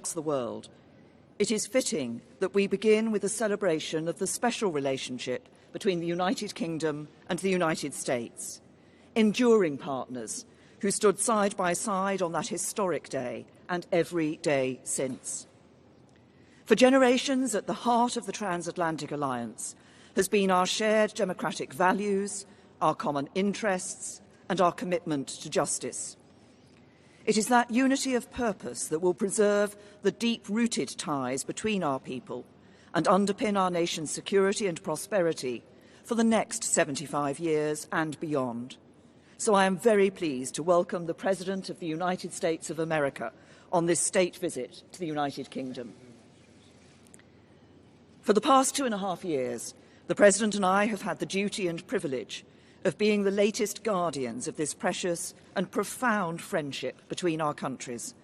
across the world, it is fitting that we begin with a celebration of the special relationship between the United Kingdom and the United States, enduring partners who stood side by side on that historic day and every day since. For generations, at the heart of the transatlantic alliance has been our shared democratic values, our common interests, and our commitment to justice. It is that unity of purpose that will preserve the deep-rooted ties between our people and underpin our nation's security and prosperity for the next 75 years and beyond. So I am very pleased to welcome the President of the United States of America on this state visit to the United Kingdom. For the past 2.5 years, the President and I have had the duty and privilege of being the latest guardians of this precious and profound friendship between our countries.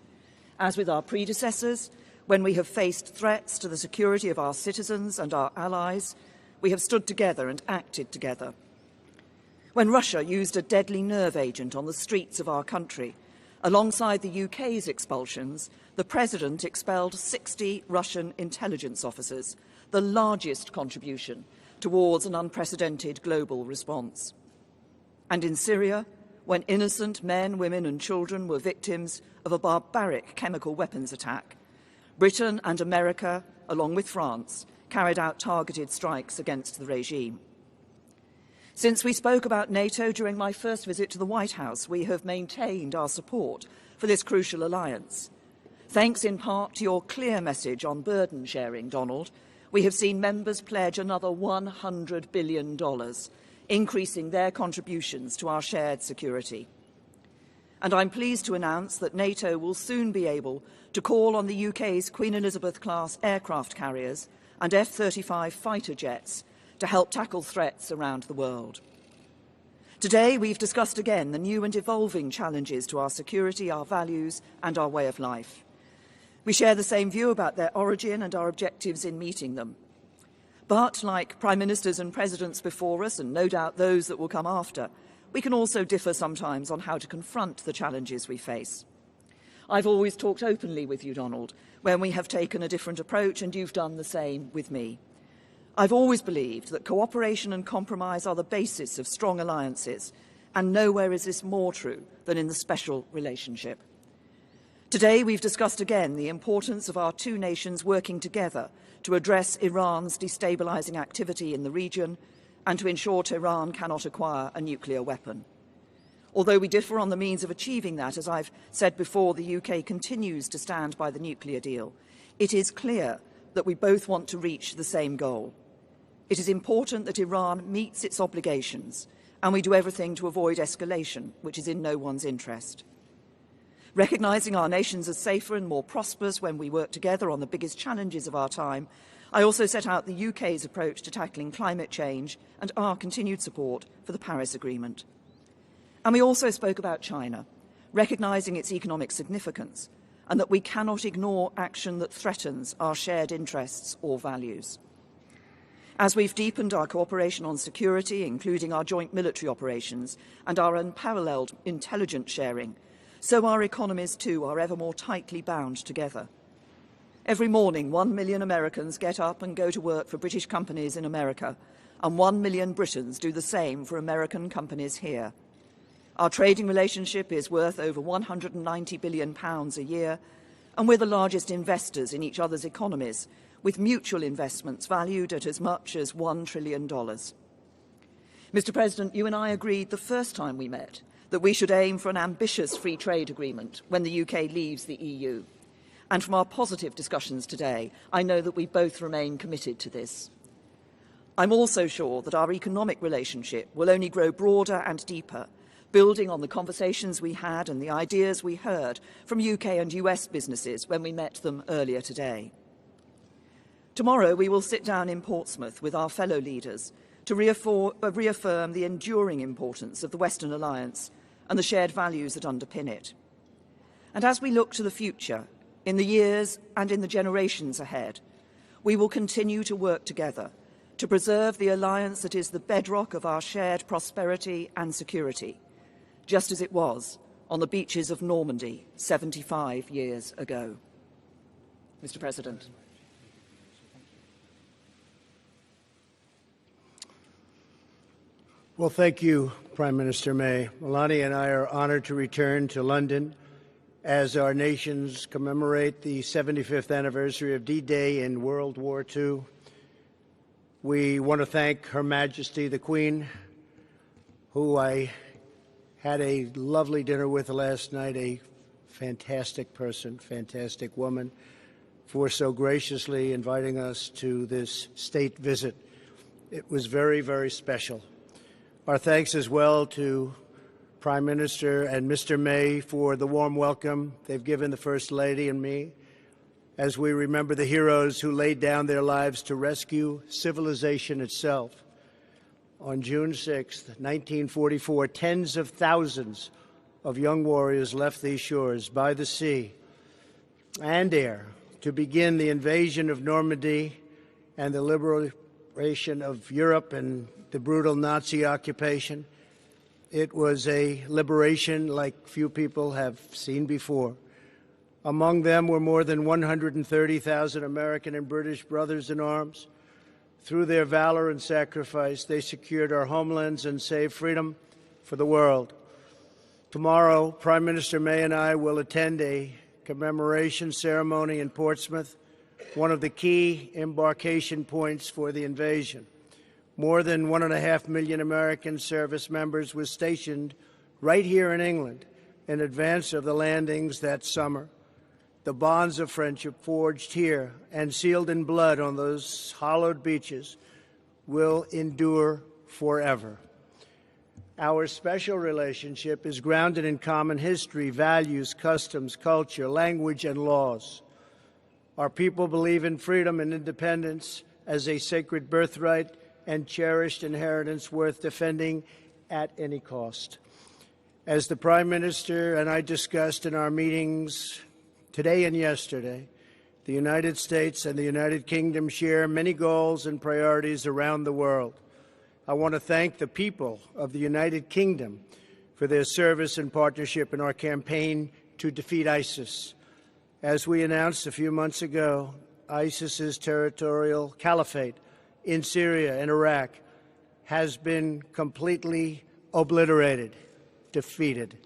As with our predecessors, when we have faced threats to the security of our citizens and our allies, we have stood together and acted together. When Russia used a deadly nerve agent on the streets of our country, alongside the UK's expulsions, the President expelled 60 Russian intelligence officers, the largest contribution towards an unprecedented global response. And in Syria, when innocent men, women and children were victims of a barbaric chemical weapons attack, Britain and America, along with France, carried out targeted strikes against the regime. Since we spoke about NATO during my first visit to the White House, we have maintained our support for this crucial alliance. Thanks in part to your clear message on burden sharing, Donald, we have seen members pledge another $100 billion, increasing their contributions to our shared security. And I'm pleased to announce that NATO will soon be able to call on the UK's Queen Elizabeth-class aircraft carriers and F-35 fighter jets to help tackle threats around the world. Today, we've discussed again the new and evolving challenges to our security, our values, and our way of life. We share the same view about their origin and our objectives in meeting them. But, like Prime Ministers and Presidents before us, and no doubt those that will come after, we can also differ sometimes on how to confront the challenges we face. I've always talked openly with you, Donald, when we have taken a different approach, and you've done the same with me. I've always believed that cooperation and compromise are the basis of strong alliances, and nowhere is this more true than in the special relationship. Today, we've discussed again the importance of our two nations working together to address Iran's destabilising activity in the region and to ensure Tehran cannot acquire a nuclear weapon. Although we differ on the means of achieving that, as I've said before, the UK continues to stand by the nuclear deal. It is clear that we both want to reach the same goal. It is important that Iran meets its obligations, and we do everything to avoid escalation, which is in no one's interest. Recognising our nations as safer and more prosperous when we work together on the biggest challenges of our time, I also set out the UK's approach to tackling climate change and our continued support for the Paris Agreement. And we also spoke about China, recognising its economic significance and that we cannot ignore action that threatens our shared interests or values. As we've deepened our cooperation on security, including our joint military operations and our unparalleled intelligence sharing, so our economies too are ever more tightly bound together. Every morning, 1 million Americans get up and go to work for British companies in America, and 1 million Britons do the same for American companies here. Our trading relationship is worth over £190 billion a year, and we're the largest investors in each other's economies, with mutual investments valued at as much as $1 trillion. Mr. President, you and I agreed the first time we met that we should aim for an ambitious free trade agreement when the UK leaves the EU. And from our positive discussions today, I know that we both remain committed to this. I'm also sure that our economic relationship will only grow broader and deeper, building on the conversations we had and the ideas we heard from UK and US businesses when we met them earlier today. Tomorrow, we will sit down in Portsmouth with our fellow leaders to reaffirm the enduring importance of the Western Alliance and the shared values that underpin it. And as we look to the future, in the years and in the generations ahead, we will continue to work together to preserve the alliance that is the bedrock of our shared prosperity and security, just as it was on the beaches of Normandy 75 years ago. Mr. President. Well, thank you, Prime Minister May. Melania and I are honored to return to London as our nations commemorate the 75th anniversary of D-Day in World War II. We want to thank Her Majesty the Queen, who I had a lovely dinner with last night, a fantastic person, fantastic woman, for so graciously inviting us to this state visit. It was very, very special. Our thanks as well to Prime Minister and Mr. May for the warm welcome they've given the First Lady and me as we remember the heroes who laid down their lives to rescue civilization itself. On June 6, 1944, tens of thousands of young warriors left these shores by the sea and air to begin the invasion of Normandy and the liberation of Europe and the brutal Nazi occupation. It was a liberation like few people have seen before. Among them were more than 130,000 American and British brothers in arms. Through their valor and sacrifice, they secured our homelands and saved freedom for the world. Tomorrow, Prime Minister May and I will attend a commemoration ceremony in Portsmouth, one of the key embarkation points for the invasion. More than 1.5 million American service members were stationed right here in England in advance of the landings that summer. The bonds of friendship forged here and sealed in blood on those hallowed beaches will endure forever. Our special relationship is grounded in common history, values, customs, culture, language, and laws. Our people believe in freedom and independence as a sacred birthright and cherished inheritance worth defending at any cost. As the Prime Minister and I discussed in our meetings today and yesterday, the United States and the United Kingdom share many goals and priorities around the world. I want to thank the people of the United Kingdom for their service and partnership in our campaign to defeat ISIS. As we announced a few months ago, ISIS's territorial caliphate in Syria and Iraq has been completely obliterated, defeated.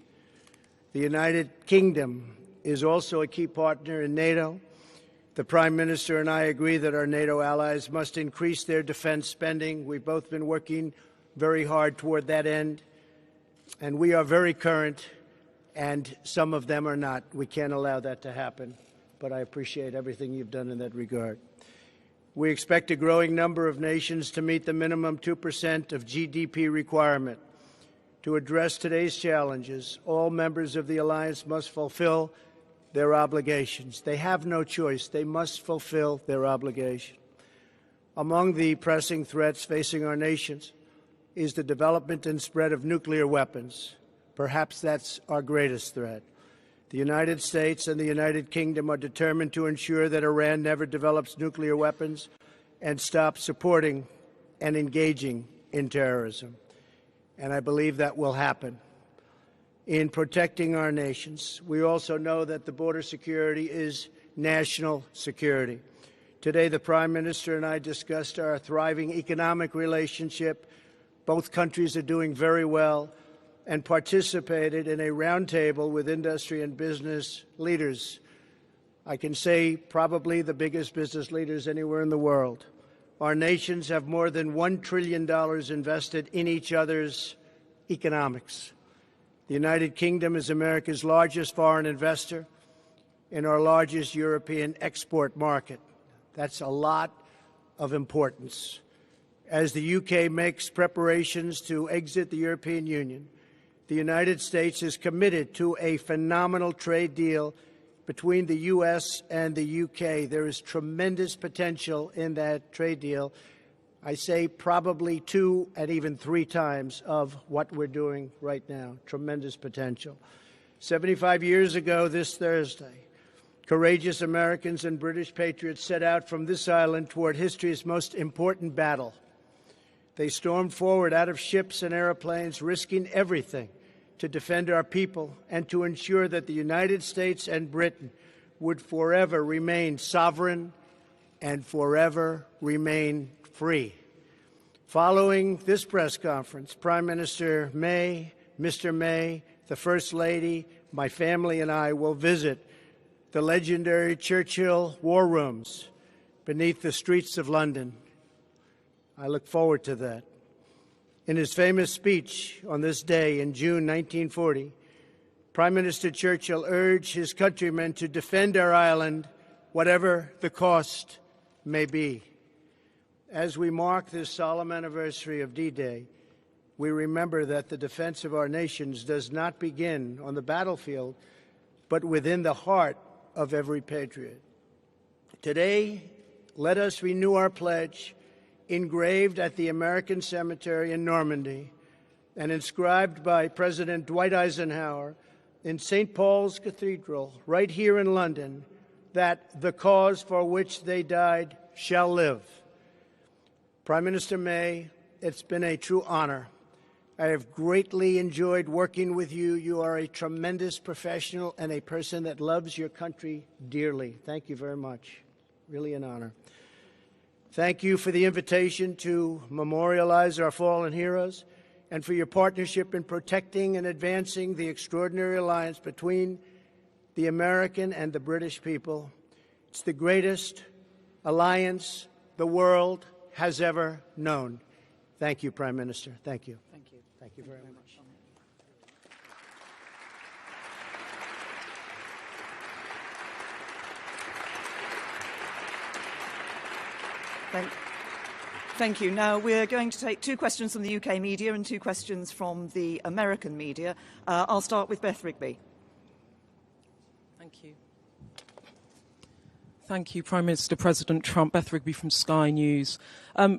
The United Kingdom is also a key partner in NATO. The Prime Minister and I agree that our NATO allies must increase their defense spending. We've both been working very hard toward that end, and we are very current, and some of them are not. We can't allow that to happen, but I appreciate everything you've done in that regard. We expect a growing number of nations to meet the minimum 2% of GDP requirement. To address today's challenges, all members of the alliance must fulfill their obligations. They have no choice. They must fulfill their obligation. Among the pressing threats facing our nations is the development and spread of nuclear weapons. Perhaps that's our greatest threat. The United States and the United Kingdom are determined to ensure that Iran never develops nuclear weapons and stops supporting and engaging in terrorism. And I believe that will happen. In protecting our nations, we also know that the border security is national security. Today, the Prime Minister and I discussed our thriving economic relationship. Both countries are doing very well, and participated in a roundtable with industry and business leaders. I can say probably the biggest business leaders anywhere in the world. Our nations have more than $1 trillion invested in each other's economics. The United Kingdom is America's largest foreign investor and our largest European export market. That's a lot of importance. As the UK makes preparations to exit the European Union, the United States is committed to a phenomenal trade deal between the U.S. and the UK. There is tremendous potential in that trade deal. I say probably 2 and even 3 times of what we're doing right now. Tremendous potential. 75 years ago this Thursday, courageous Americans and British patriots set out from this island toward history's most important battle. They stormed forward out of ships and airplanes, risking everything to defend our people and to ensure that the United States and Britain would forever remain sovereign and forever remain free. Following this press conference, Prime Minister May, Mr. May, the First Lady, my family and I will visit the legendary Churchill War Rooms beneath the streets of London. I look forward to that. In his famous speech on this day in June 1940, Prime Minister Churchill urged his countrymen to defend our island, whatever the cost may be. As we mark this solemn anniversary of D-Day, we remember that the defense of our nations does not begin on the battlefield, but within the heart of every patriot. Today, let us renew our pledge, engraved at the American Cemetery in Normandy and inscribed by President Dwight Eisenhower in St. Paul's Cathedral, right here in London, that the cause for which they died shall live. Prime Minister May, it's been a true honor. I have greatly enjoyed working with you. You are a tremendous professional and a person that loves your country dearly. Thank you very much. Really an honor. Thank you for the invitation to memorialize our fallen heroes and for your partnership in protecting and advancing the extraordinary alliance between the American and the British people. It's the greatest alliance the world has ever known. Thank you, Prime Minister. Thank you. Thank you. Thank you very much. Thank you. Now we're going to take 2 questions from the UK media and 2 questions from the American media. I'll start with Beth Rigby. Thank you. Thank you, Prime Minister President Trump. Beth Rigby from Sky News.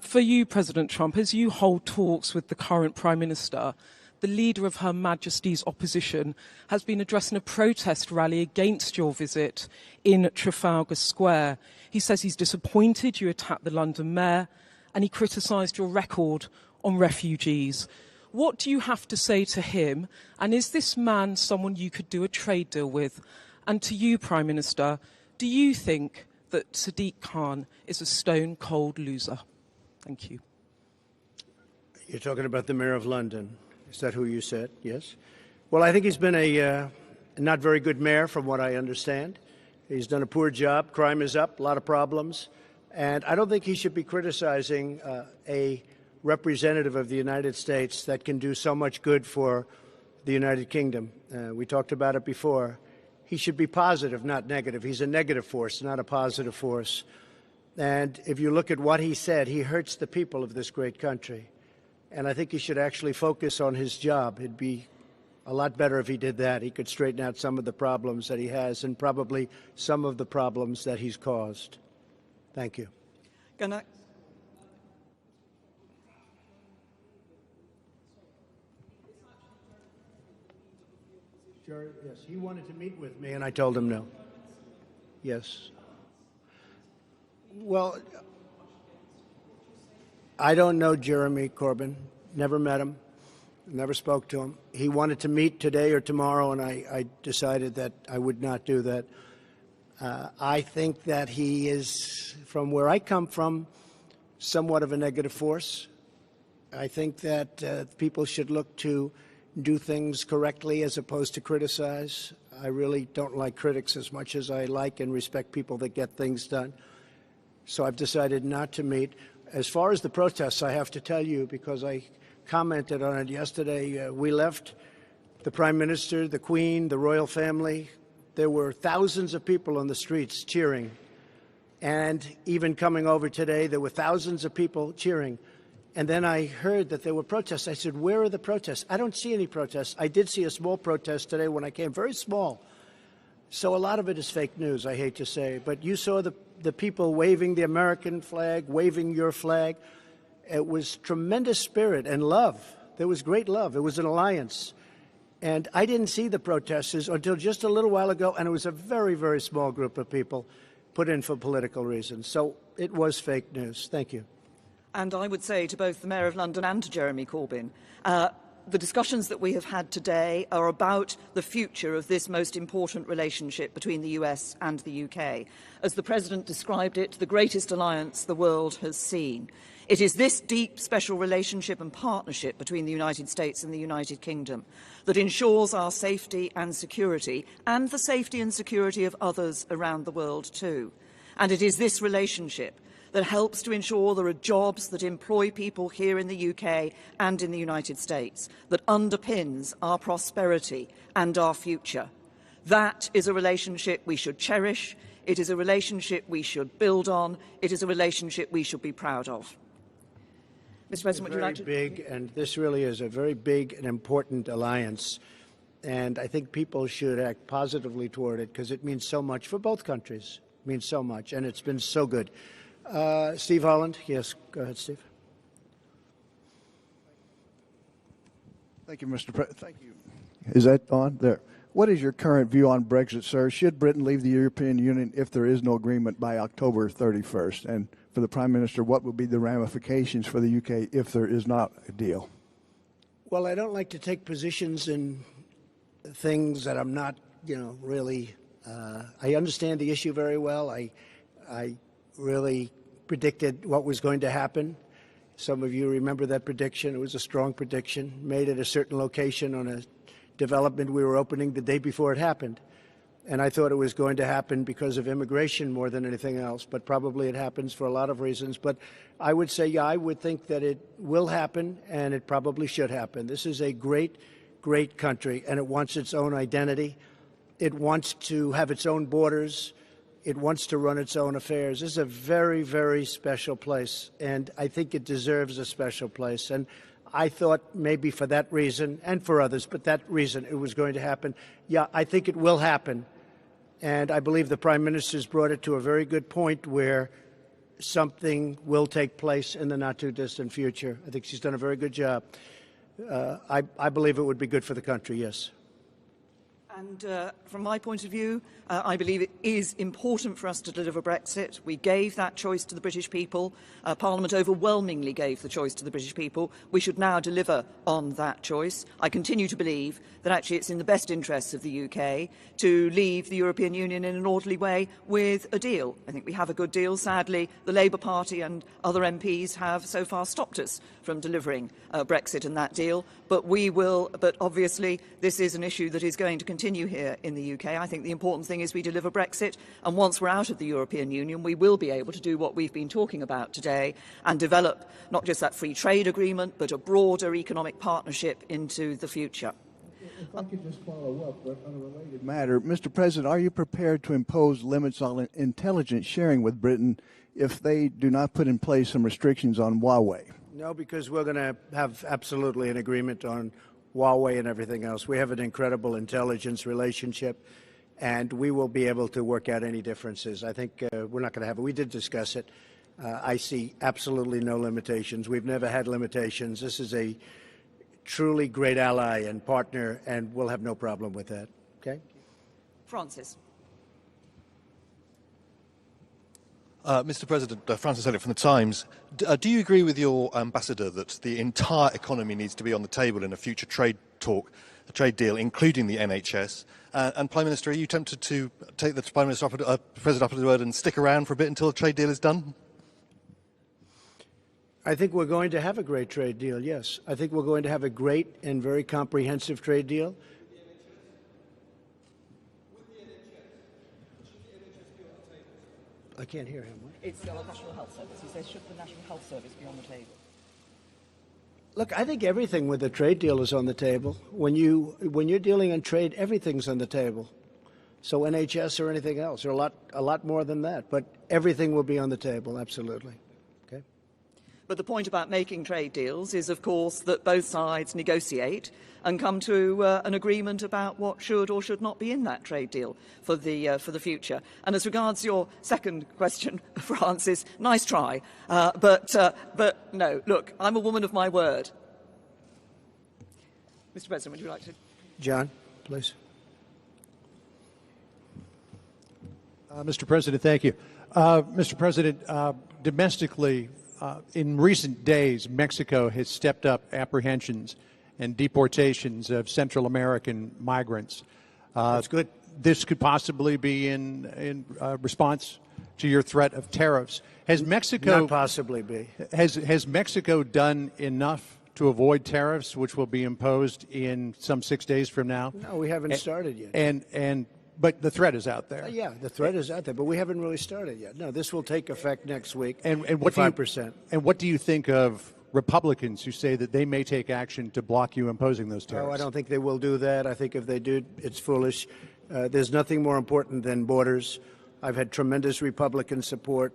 For you, President Trump, as you hold talks with the current Prime Minister, the leader of Her Majesty's opposition has been addressing a protest rally against your visit in Trafalgar Square. He says he's disappointed you attacked the London mayor, and he criticised your record on refugees. What do you have to say to him? And is this man someone you could do a trade deal with? And to you, Prime Minister, do you think that Sadiq Khan is a stone-cold loser? Thank you. You're talking about the Mayor of London. Is that who you said? Yes. Well, I think he's been a not very good mayor, from what I understand. He's done a poor job. Crime is up, a lot of problems. And I don't think he should be criticizing a representative of the United States that can do so much good for the United Kingdom. We talked about it before. He should be positive, not negative. He's a negative force, not a positive force. And if you look at what he said, he hurts the people of this great country. And I think he should actually focus on his job. It'd be a lot better if he did that. He could straighten out some of the problems that he has and probably some of the problems that he's caused. Thank you. Gonna... Sure, yes, he wanted to meet with me, and I told him no. Yes. Well, I don't know Jeremy Corbyn. Never met him. Never spoke to him. He wanted to meet today or tomorrow, and I decided that I would not do that. I think that he is, from where I come from, somewhat of a negative force. I think that people should look to do things correctly as opposed to criticize. I really don't like critics as much as I like and respect people that get things done. So I've decided not to meet. As far as the protests, I have to tell you, because I commented on it yesterday, we left the Prime Minister, the Queen, the royal family. There were thousands of people on the streets cheering. And even coming over today, there were thousands of people cheering. And then I heard that there were protests. I said, where are the protests? I don't see any protests. I did see a small protest today when I came, very small. So a lot of it is fake news, I hate to say. But you saw the people waving the American flag, waving your flag. It was tremendous spirit and love. There was great love. It was an alliance. And I didn't see the protesters until just a little while ago, and it was a very, very small group of people put in for political reasons. So it was fake news. Thank you. And I would say to both the Mayor of London and to Jeremy Corbyn, The discussions that we have had today are about the future of this most important relationship between the US and the UK. As the President described it, the greatest alliance the world has seen. It is this deep special relationship and partnership between the United States and the United Kingdom that ensures our safety and security, and the safety and security of others around the world too. And it is this relationship that helps to ensure there are jobs that employ people here in the UK and in the United States, that underpins our prosperity and our future. That is a relationship we should cherish. It is a relationship we should build on. It is a relationship we should be proud of. Mr. President, would you like to... Big, and this really is a very big and important alliance. And I think people should act positively toward it because it means so much for both countries. It means so much, and it's been so good. Steve Holland. Yes, go ahead, Steve. Thank you, Mr. President. Thank you. Is that on? There. What is your current view on Brexit, sir? Should Britain leave the European Union if there is no agreement by October 31st? And for the Prime Minister, what would be the ramifications for the UK if there is not a deal? Well, I don't like to take positions in things that I'm not, really. I understand the issue very well. I really predicted what was going to happen. Some of you remember that prediction. It was a strong prediction made at a certain location on a development we were opening the day before it happened. And I thought it was going to happen because of immigration more than anything else, but probably it happens for a lot of reasons. But I would say, yeah, I would think that it will happen, and it probably should happen. This is a great, great country, and it wants its own identity. It wants to have its own borders. It wants to run its own affairs. This is a very, very special place, and I think it deserves a special place. And I thought maybe for that reason, and for others, but that reason it was going to happen. Yeah, I think it will happen. And I believe the Prime Minister's brought it to a very good point where something will take place in the not-too-distant future. I think she's done a very good job. I believe it would be good for the country, yes. And from my point of view, I believe it is important for us to deliver Brexit. We gave that choice to the British people. Parliament overwhelmingly gave the choice to the British people. We should now deliver on that choice. I continue to believe that actually it's in the best interests of the UK to leave the European Union in an orderly way with a deal. I think we have a good deal. Sadly, the Labour Party and other MPs have so far stopped us from delivering Brexit and that deal. But we will, but obviously this is an issue that is going to continue here in the UK. I think the important thing is we deliver Brexit, and once we're out of the European Union, we will be able to do what we've been talking about today and develop not just that free trade agreement, but a broader economic partnership into the future. If I could just follow up on a related matter. Mr. President, are you prepared to impose limits on intelligence sharing with Britain if they do not put in place some restrictions on Huawei? No, because we're going to have absolutely an agreement on Huawei and everything else. We have an incredible intelligence relationship, and we will be able to work out any differences. I think we're not going to have it. We did discuss it. I see absolutely no limitations. We've never had limitations. This is a truly great ally and partner, and we'll have no problem with that. Okay? Francis. Mr. President, Francis Elliott from The Times. Do you agree with your ambassador that the entire economy needs to be on the table in a future trade talk, a trade deal, including the NHS? And Prime Minister, are you tempted to take the Prime Minister President up at his word and stick around for a bit until the trade deal is done? I think we're going to have a great trade deal, yes. I think we're going to have a great and very comprehensive trade deal. I can't hear him. What? It's the National Health Service. He says, should the National Health Service be on the table? Look, I think everything with the trade deal is on the table. When you're dealing in trade, everything's on the table. So NHS or anything else, or a lot more than that. But everything will be on the table, absolutely. Okay. But the point about making trade deals is, of course, that both sides negotiate and come to an agreement about what should or should not be in that trade deal for the future. And as regards your second question, Francis, nice try, but no. Look, I'm a woman of my word. Mr. President, would you like to? John, please. Mr. President, thank you. Mr. President, domestically, in recent days, Mexico has stepped up apprehensions and deportations of Central American migrants. That's good. This could possibly be in response to your threat of tariffs. Has Mexico Not possibly be. has Mexico done enough to avoid tariffs, which will be imposed in some 6 days from now? No, we haven't started yet. But the threat is out there. Yeah, the threat is out there, but we haven't really started yet. No, this will take effect next week. And what 5%. And what do you think of Republicans who say that they may take action to block you imposing those tariffs? Oh, I don't think they will do that. I think if they do, it's foolish. There's nothing more important than borders. I've had tremendous Republican support.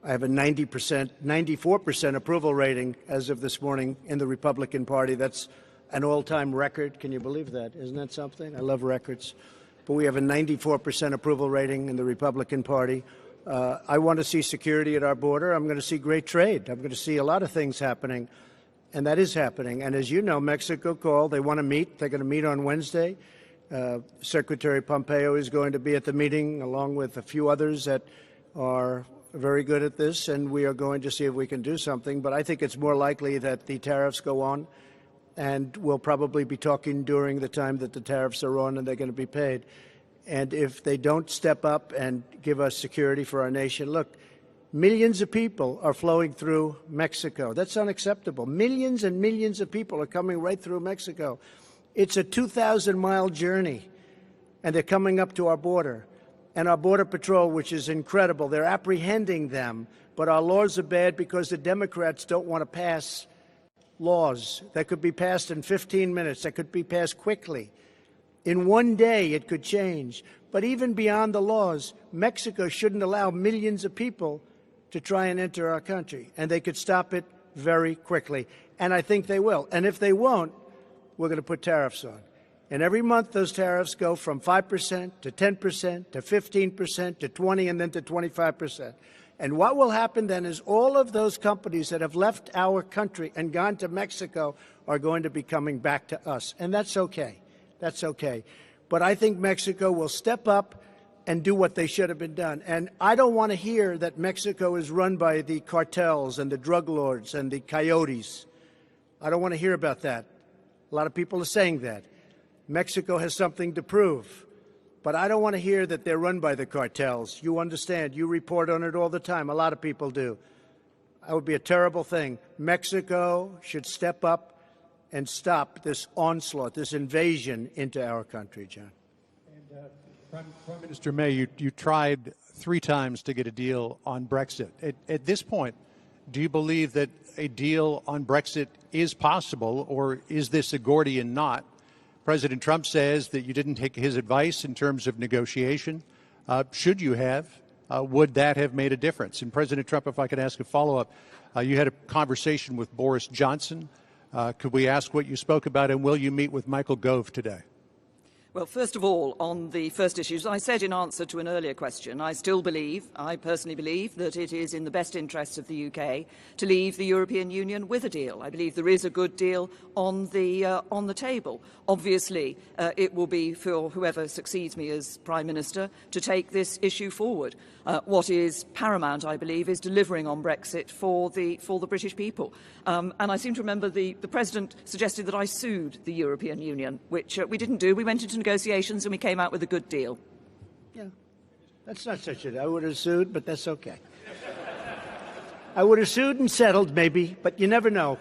I have a 94% approval rating as of this morning in the Republican Party. That's an all-time record. Can you believe that? Isn't that something? I love records. But we have a 94% approval rating in the Republican Party. I want to see security at our border. I'm going to see great trade. I'm going to see a lot of things happening, and that is happening. And as you know, Mexico called. They want to meet. They're going to meet on Wednesday. Secretary Pompeo is going to be at the meeting, along with a few others that are very good at this, and we are going to see if we can do something. But I think it's more likely that the tariffs go on, and we'll probably be talking during the time that the tariffs are on and they're going to be paid. And if they don't step up and give us security for our nation, look, millions of people are flowing through Mexico. That's unacceptable. Millions and millions of people are coming right through Mexico. It's a 2,000-mile journey, and they're coming up to our border. And our Border Patrol, which is incredible, they're apprehending them. But our laws are bad because the Democrats don't want to pass laws that could be passed in 15 minutes, that could be passed quickly. In one day, it could change. But even beyond the laws, Mexico shouldn't allow millions of people to try and enter our country. And they could stop it very quickly. And I think they will. And if they won't, we're going to put tariffs on. And every month, those tariffs go from 5% to 10% to 15% to 20% and then to 25%. And what will happen then is all of those companies that have left our country and gone to Mexico are going to be coming back to us. And that's okay. That's okay. But I think Mexico will step up and do what they should have been done. And I don't want to hear that Mexico is run by the cartels and the drug lords and the coyotes. I don't want to hear about that. A lot of people are saying that. Mexico has something to prove. But I don't want to hear that they're run by the cartels. You understand. You report on it all the time. A lot of people do. That would be a terrible thing. Mexico should step up and stop this onslaught, this invasion into our country, John. And Prime Minister May, you tried 3 times to get a deal on Brexit. At this point, do you believe that a deal on Brexit is possible, or is this a Gordian knot? President Trump says that you didn't take his advice in terms of negotiation. Should you have? Would that have made a difference? And President Trump, if I could ask a follow-up, you had a conversation with Boris Johnson. Could we ask what you spoke about, and will you meet with Michael Gove today? Well, first of all, on the first issues, I said in answer to an earlier question, I personally believe, that it is in the best interests of the UK to leave the European Union with a deal. I believe there is a good deal on the table. Obviously, it will be for whoever succeeds me as Prime Minister to take this issue forward. What is paramount, I believe, is delivering on Brexit for the British people. And I seem to remember the President suggested that I sued the European Union, which we didn't do. We went into negotiations and we came out with a good deal. Yeah, that's not such a... I would have sued, but that's okay. I would have sued and settled, maybe, but you never know.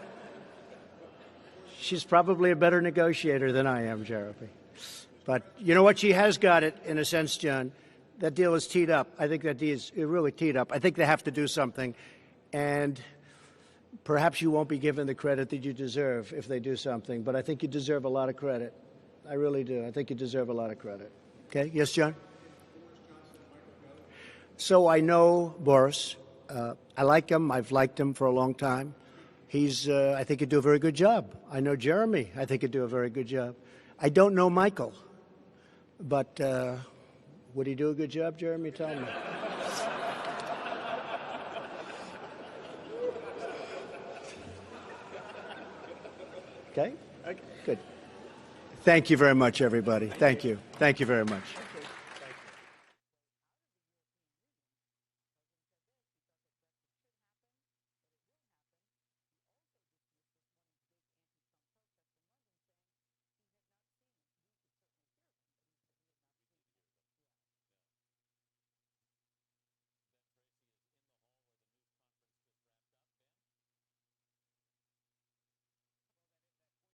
She's probably a better negotiator than I am, Jeremy. But you know what? She has got it, in a sense, John. That deal is teed up. I think that deal is really teed up. I think they have to do something. And perhaps you won't be given the credit that you deserve if they do something, but I think you deserve a lot of credit. I really do. I think you deserve a lot of credit. Okay? Yes, John? So I know Boris. I like him. I've liked him for a long time. I think he'd do a very good job. I know Jeremy. I think he'd do a very good job. I don't know Michael, but would he do a good job, Jeremy? Tell me. Okay? Good. Thank you very much, everybody. Thank you. Thank you very much.